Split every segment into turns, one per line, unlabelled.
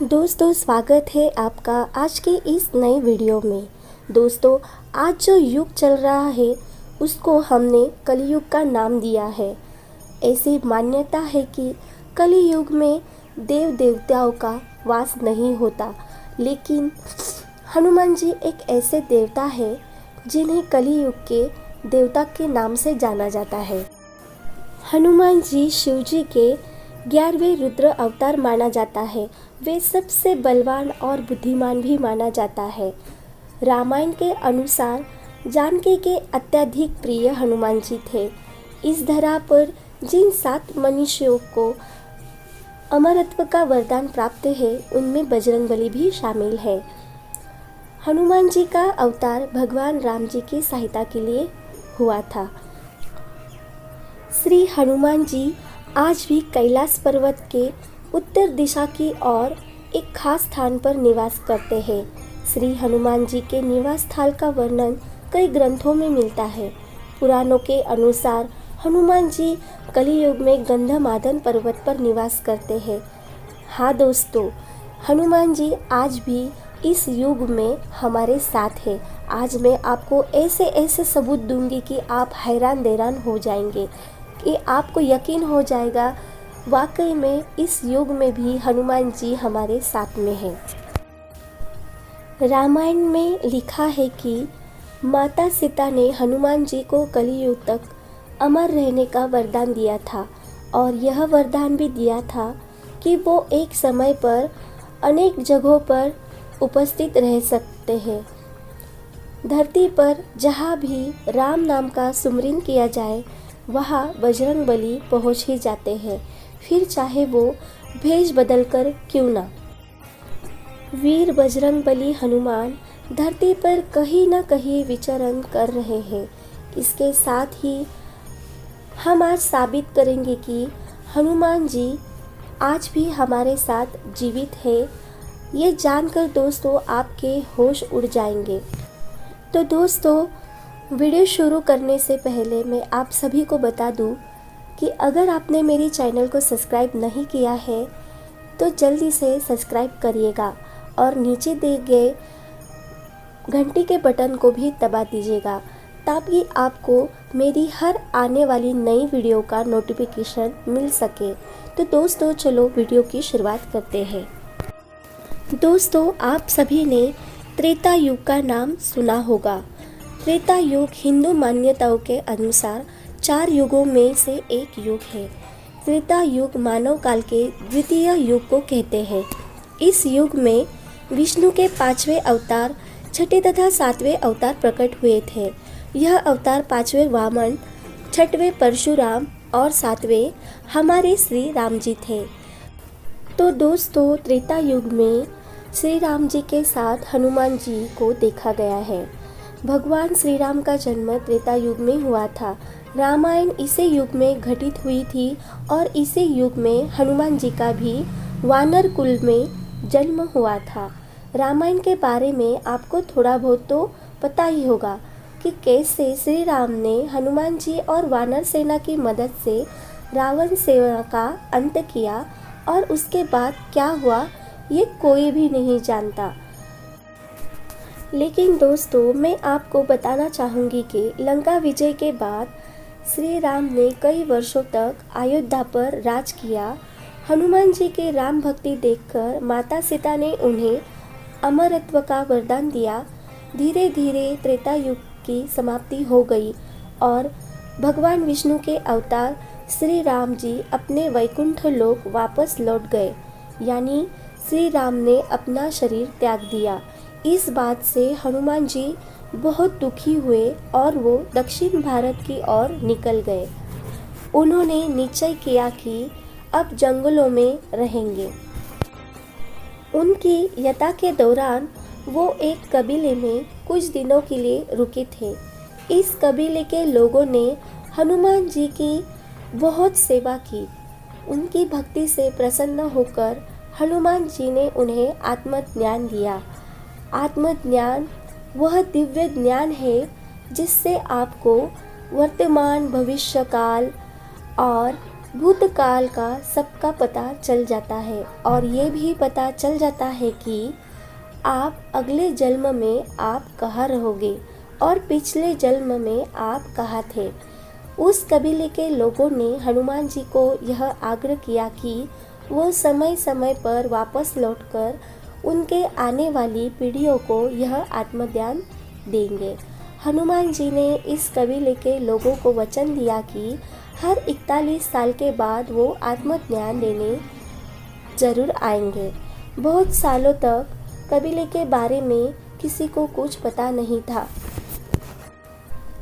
दोस्तों, स्वागत है आपका आज के इस नए वीडियो में। दोस्तों, आज जो युग चल रहा है उसको हमने कलयुग का नाम दिया है। ऐसी मान्यता है कि कलयुग में देव देवताओं का वास नहीं होता, लेकिन हनुमान जी एक ऐसे देवता है जिन्हें कलयुग के देवता के नाम से जाना जाता है। हनुमान जी शिव जी के 11वें रुद्र अवतार माना जाता है। वे सबसे बलवान और बुद्धिमान भी माना जाता है। रामायण के अनुसार जानकी के अत्यधिक प्रिय हनुमान जी थे। इस धरा पर जिन 7 मनुष्यों को अमरत्व का वरदान प्राप्त है, उनमें बजरंगबली भी शामिल है। हनुमान जी का अवतार भगवान राम जी की सहायता के लिए हुआ था। श्री हनुमान जी आज भी कैलाश पर्वत के उत्तर दिशा की ओर एक खास स्थान पर निवास करते हैं। श्री हनुमान जी के निवास स्थल का वर्णन कई ग्रंथों में मिलता है। पुराणों के अनुसार हनुमान जी कलियुग में गंधमादन पर्वत पर निवास करते हैं। हाँ दोस्तों, हनुमान जी आज भी इस युग में हमारे साथ है। आज मैं आपको ऐसे ऐसे सबूत दूंगी कि आप हैरान दैरान हो जाएंगे, कि आपको यकीन हो जाएगा वाकई में इस युग में भी हनुमान जी हमारे साथ में हैं। रामायण में लिखा है कि माता सीता ने हनुमान जी को कलियुग तक अमर रहने का वरदान दिया था, और यह वरदान भी दिया था कि वो एक समय पर अनेक जगहों पर उपस्थित रह सकते हैं। धरती पर जहाँ भी राम नाम का सुमिरन किया जाए, वहाँ बजरंगबली पहुँच ही जाते हैं, फिर चाहे वो भेष बदलकर क्यों ना। वीर बजरंगबली हनुमान धरती पर कहीं ना कहीं विचरण कर रहे हैं। इसके साथ ही हम आज साबित करेंगे कि हनुमान जी आज भी हमारे साथ जीवित है। ये जानकर दोस्तों आपके होश उड़ जाएंगे। तो दोस्तों, वीडियो शुरू करने से पहले मैं आप सभी को बता दूं कि अगर आपने मेरी चैनल को सब्सक्राइब नहीं किया है तो जल्दी से सब्सक्राइब करिएगा और नीचे दिए गए घंटी के बटन को भी दबा दीजिएगा, ताकि आपको मेरी हर आने वाली नई वीडियो का नोटिफिकेशन मिल सके। तो दोस्तों, चलो वीडियो की शुरुआत करते हैं। दोस्तों, आप सभी ने त्रेता युग का नाम सुना होगा। त्रेता युग हिंदू मान्यताओं के अनुसार 4 युगों में से एक युग है। त्रेता युग मानव काल के द्वितीय युग को कहते हैं। इस युग में विष्णु के 5वें अवतार, 6ठे तथा 7वें अवतार प्रकट हुए थे। यह अवतार 5वें वामन, 6वें परशुराम और 7वें हमारे श्री राम जी थे। तो दोस्तों, त्रेता युग में श्री राम जी के साथ हनुमान जी को देखा गया है। भगवान श्री राम का जन्म त्रेता युग में हुआ था। रामायण इसी युग में घटित हुई थी और इसी युग में हनुमान जी का भी वानर कुल में जन्म हुआ था। रामायण के बारे में आपको थोड़ा बहुत तो पता ही होगा कि कैसे श्री राम ने हनुमान जी और वानर सेना की मदद से रावण सेना का अंत किया, और उसके बाद क्या हुआ ये कोई भी नहीं जानता। लेकिन दोस्तों, मैं आपको बताना चाहूँगी कि लंका विजय के बाद श्री राम ने कई वर्षों तक अयोध्या पर राज किया। हनुमान जी के राम भक्ति देखकर माता सीता ने उन्हें अमरत्व का वरदान दिया। धीरे धीरे त्रेता युग की समाप्ति हो गई और भगवान विष्णु के अवतार श्री राम जी अपने वैकुंठ लोक वापस लौट गए, यानी श्री राम ने अपना शरीर त्याग दिया। इस बात से हनुमान जी बहुत दुखी हुए और वो दक्षिण भारत की ओर निकल गए। उन्होंने निश्चय किया कि अब जंगलों में रहेंगे। उनकी यात्रा के दौरान वो एक कबीले में कुछ दिनों के लिए रुके थे। इस कबीले के लोगों ने हनुमान जी की बहुत सेवा की। उनकी भक्ति से प्रसन्न होकर हनुमान जी ने उन्हें आत्मज्ञान दिया। आत्मज्ञान वह दिव्य ज्ञान है जिससे आपको वर्तमान, भविष्य काल और भूतकाल का सबका पता चल जाता है और ये भी पता चल जाता है कि आप अगले जन्म में आप कहाँ रहोगे और पिछले जन्म में आप कहाँ थे। उस कबीले के लोगों ने हनुमान जी को यह आग्रह किया कि वो समय समय पर वापस लौटकर उनके आने वाली पीढ़ियों को यह आत्मज्ञान देंगे। हनुमान जी ने इस कबीले के लोगों को वचन दिया कि हर 41 साल के बाद वो आत्मज्ञान देने जरूर आएंगे। बहुत सालों तक कबीले के बारे में किसी को कुछ पता नहीं था,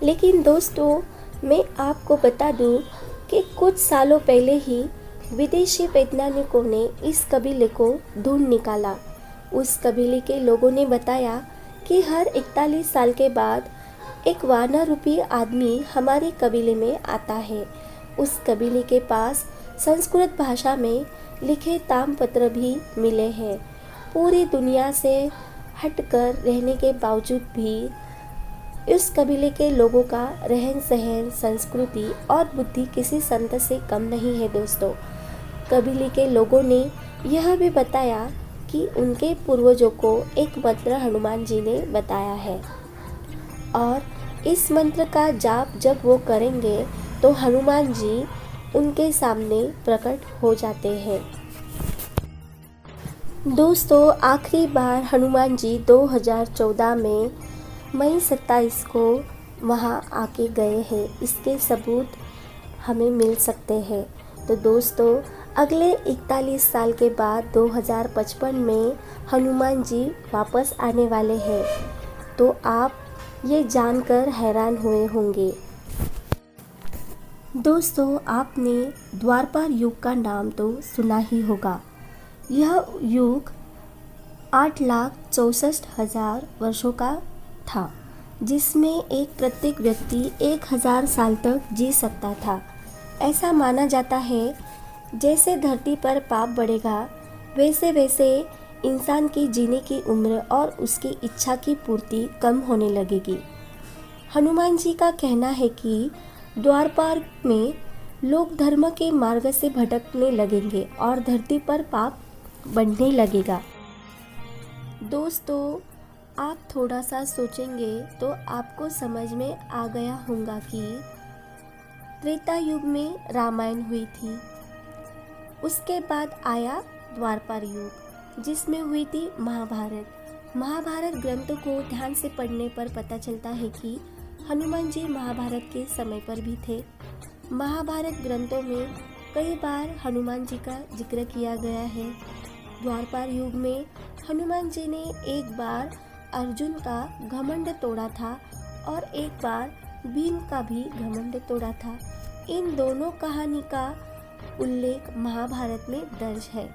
लेकिन दोस्तों मैं आपको बता दूं कि कुछ सालों पहले ही विदेशी वैज्ञानिकों ने इस कबीले को ढूंढ निकाला। उस कबीले के लोगों ने बताया कि हर 41 साल के बाद एक वानर रूपी आदमी हमारे कबीले में आता है। उस कबीले के पास संस्कृत भाषा में लिखे ताम्रपत्र भी मिले हैं। पूरी दुनिया से हटकर रहने के बावजूद भी इस कबीले के लोगों का रहन सहन, संस्कृति और बुद्धि किसी संत से कम नहीं है। दोस्तों, कबीले के लोगों ने यह भी बताया कि उनके पूर्वजों को एक मंत्र हनुमान जी ने बताया है और इस मंत्र का जाप जब वो करेंगे तो हनुमान जी उनके सामने प्रकट हो जाते हैं। दोस्तों, आखिरी बार हनुमान जी 2014 में मई 27 को वहाँ आके गए हैं। इसके सबूत हमें मिल सकते हैं। तो दोस्तों, अगले 41 साल के बाद 2055 में हनुमान जी वापस आने वाले हैं। तो आप ये जानकर हैरान हुए होंगे। दोस्तों, आपने द्वापर युग का नाम तो सुना ही होगा। यह युग 8,64,000 वर्षों का था, जिसमें एक प्रत्येक व्यक्ति 1000 साल तक जी सकता था। ऐसा माना जाता है जैसे धरती पर पाप बढ़ेगा वैसे वैसे इंसान की जीने की उम्र और उसकी इच्छा की पूर्ति कम होने लगेगी। हनुमान जी का कहना है कि द्वापर में लोग धर्म के मार्ग से भटकने लगेंगे और धरती पर पाप बढ़ने लगेगा। दोस्तों, आप थोड़ा सा सोचेंगे तो आपको समझ में आ गया होगा कि त्रेता युग में रामायण हुई थी। उसके बाद आया द्वापर युग, जिसमें हुई थी महाभारत। महाभारत ग्रंथ को ध्यान से पढ़ने पर पता चलता है कि हनुमान जी महाभारत के समय पर भी थे। महाभारत ग्रंथों में कई बार हनुमान जी का जिक्र किया गया है। द्वापर युग में हनुमान जी ने एक बार अर्जुन का घमंड तोड़ा था और एक बार भीम का भी घमंड तोड़ा था। इन दोनों कहानी का उल्लेख महाभारत में दर्ज है।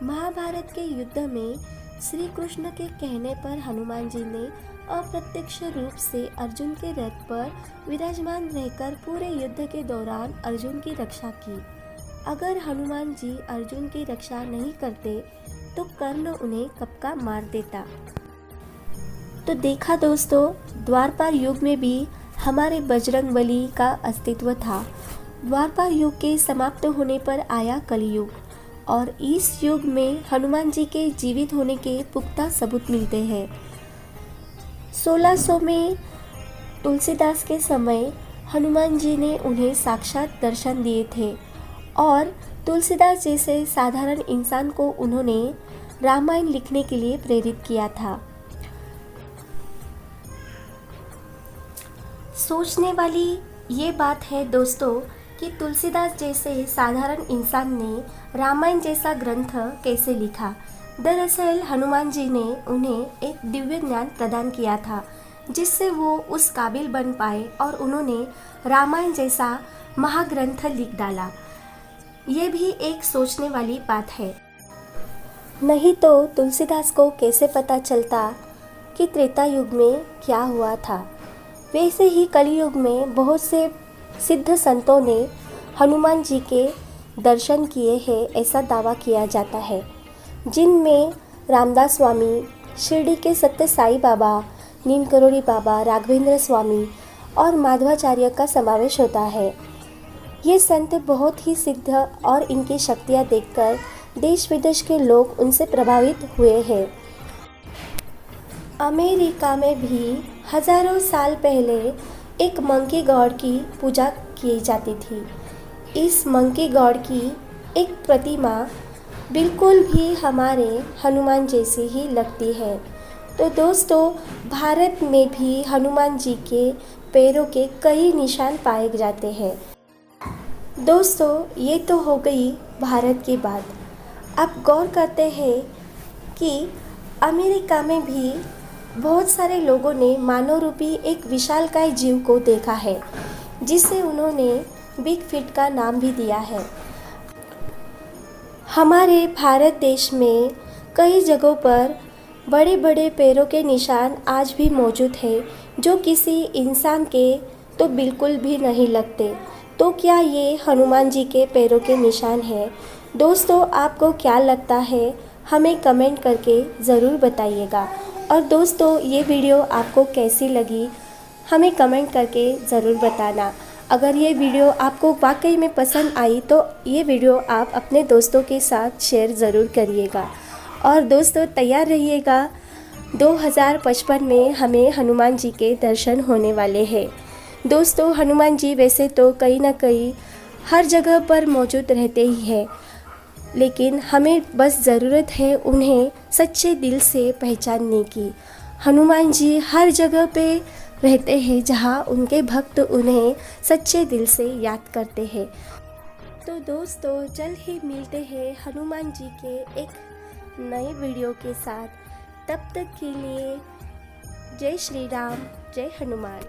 महाभारत के युद्ध में श्री कृष्ण के कहने पर हनुमान जी ने अप्रत्यक्ष रूप से अर्जुन के रथ पर विराजमान रहकर पूरे युद्ध के दौरान अर्जुन की रक्षा की। अगर हनुमान जी अर्जुन की रक्षा नहीं करते तो कर्ण उन्हें कब मार देता। तो देखा दोस्तों, द्वापर युग में भी हमारे बजरंगबली का अस्तित्व था। द्वापर युग के समाप्त होने पर आया कलयुग और इस युग में हनुमान जी के जीवित होने के पुख्ता सबूत मिलते हैं। 1600 में तुलसीदास के समय हनुमान जी ने उन्हें साक्षात दर्शन दिए थे और तुलसीदास जैसे साधारण इंसान को उन्होंने रामायण लिखने के लिए प्रेरित किया था। सोचने वाली ये बात है दोस्तों कि तुलसीदास जैसे साधारण इंसान ने रामायण जैसा ग्रंथ कैसे लिखा। दरअसल हनुमान जी ने उन्हें एक दिव्य ज्ञान प्रदान किया था जिससे वो उस काबिल बन पाए और उन्होंने रामायण जैसा महाग्रंथ लिख डाला। ये भी एक सोचने वाली बात है। नहीं तो तुलसीदास को कैसे पता चलता कि त्रेता युग में क्या हुआ था। वैसे ही कलयुग में बहुत से सिद्ध संतों ने हनुमान जी के दर्शन किए हैं ऐसा दावा किया जाता है, जिनमें रामदास स्वामी, शिरडी के सत्य साई बाबा, नीम करोड़ी बाबा, राघवेंद्र स्वामी और माधवाचार्य का समावेश होता है। ये संत बहुत ही सिद्ध और इनकी शक्तियाँ देखकर देश विदेश के लोग उनसे प्रभावित हुए हैं। अमेरिका में भी हजारों साल पहले एक मंकी गॉड की पूजा की जाती थी। इस मंकी गॉड की एक प्रतिमा बिल्कुल भी हमारे हनुमान जैसी ही लगती है। तो दोस्तों, भारत में भी हनुमान जी के पैरों के कई निशान पाए जाते हैं। दोस्तों, ये तो हो गई भारत की बात। अब गौर करते हैं कि अमेरिका में भी बहुत सारे लोगों ने मानव रूपी एक विशालकाय जीव को देखा है, जिसे उन्होंने बिग फीट का नाम भी दिया है। हमारे भारत देश में कई जगहों पर बड़े बड़े पैरों के निशान आज भी मौजूद हैं, जो किसी इंसान के तो बिल्कुल भी नहीं लगते। तो क्या ये हनुमान जी के पैरों के निशान हैं? दोस्तों, आपको क्या लगता है? हमें कमेंट करके ज़रूर बताइएगा। और दोस्तों, ये वीडियो आपको कैसी लगी हमें कमेंट करके ज़रूर बताना। अगर ये वीडियो आपको वाकई में पसंद आई तो ये वीडियो आप अपने दोस्तों के साथ शेयर ज़रूर करिएगा। और दोस्तों, तैयार रहिएगा, 2055 में हमें हनुमान जी के दर्शन होने वाले हैं। दोस्तों, हनुमान जी वैसे तो कहीं ना कहीं हर जगह पर मौजूद रहते ही हैं, लेकिन हमें बस ज़रूरत है उन्हें सच्चे दिल से पहचानने की। हनुमान जी हर जगह पे रहते हैं जहाँ उनके भक्त उन्हें सच्चे दिल से याद करते हैं। तो दोस्तों, जल्द ही मिलते हैं हनुमान जी के एक नए वीडियो के साथ। तब तक के लिए जय श्री राम, जय हनुमान।